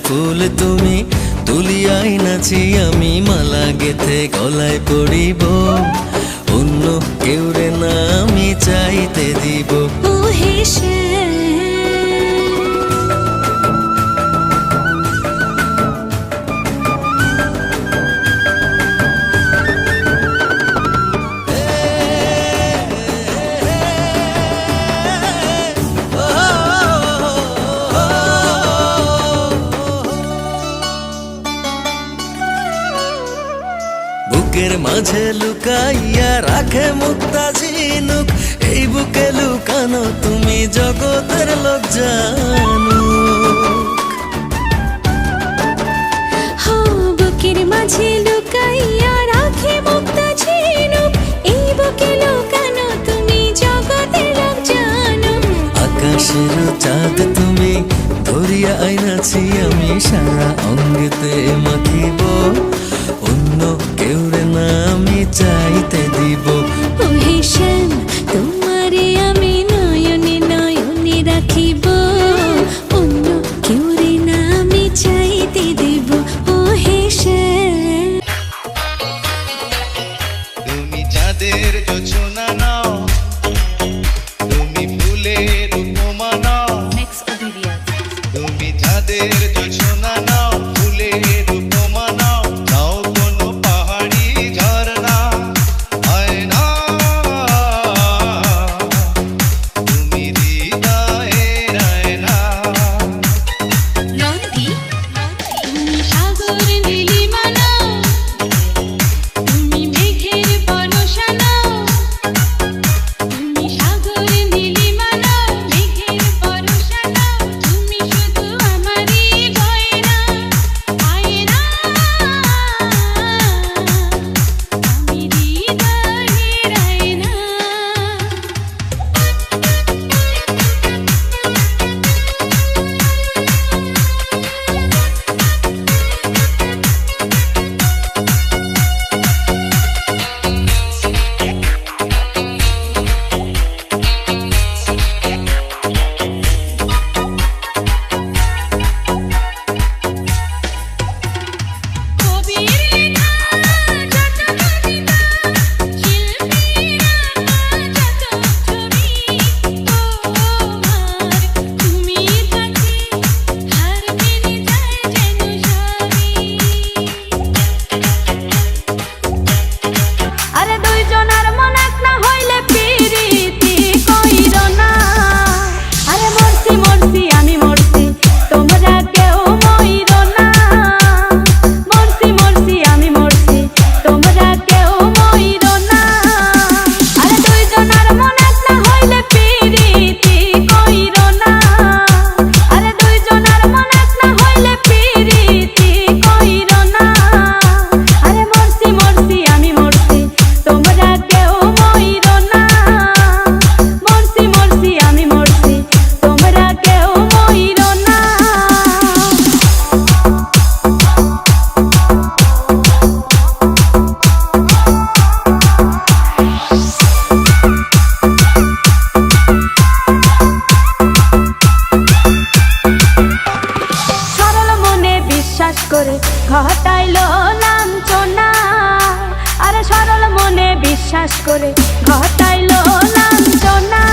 ফুল তুমি তুলিয়াই নাচি আমি মালা গেথে গলায় পড়িব অন্য কেউ রে না আমি চাইতে দিব ও হেসে বুকের মাঝে লুকাইয়া রাখে মুক্তা ঝিনুক এই বুকে লুকানো তুমি জগতের লোক জানুক বুকের মাঝে লুকাইয়া রাখে মুক্তা ঝিনুক এই বুকে লুকানো তুমি জগতের লোক জানো আকাশের চাঁদ তুমি ধরিয়া আইনাছি আমি সারা অঙ্গেতে মাখিব অন্য কেউ রে না আমি চাইতে দিব ও হেসেন তোমারে আমি নয়নে নয়নে রাখিব অন্য কেউ রে না আমি চাইতে দিব ও হেসেন তুমি যাদের যোচনা নাও তুমি ফুলের উপমা নাও তুমি যাদের যোচনা নাও ফুলের উপমা নাও নাও কোনো পাহাড়ি ঝরনা হয় না তুমি হৃদয়ের আয়না নদী তুমি সাগর নীলিমা নাও তুমি মেঘের পরশা নাও তুমি সাগর নীলিমা নাও মেঘের পরশা নাও তুমি শুধু আমারই গয়না আয়না আমি হৃদয়ের আয়না কবির লেখা যত কবিতা শিল্পীর আঁকা যত ছবি তোমার তুমি থাকলে হার মেনে যায় যেন সবই আরে দুইজনের মন এক না হইলে পিরিতি কইর না আরে মরছি মরছি আমি মরছি তোমরা কেউ মইর না মরছি মরছি আমি মরছি তোমরা কেউ মইর না আরে দুইজনের মন এক না হইলে পিরিতি কইর না আরে দুইজনের মন এক না হইলে পিরিতি কইর না আরে মরছি মরছি আমি মরছি তোমরা কেউ মইর না মরছি মরছি আমি মরছি তোমরা কেউ মইর না সরল মনে বিশ্বাস করে ঘটাইল লাঞ্ছনা আরে সরল মনে বিশ্বাস করে ঘটাইল লাঞ্ছনা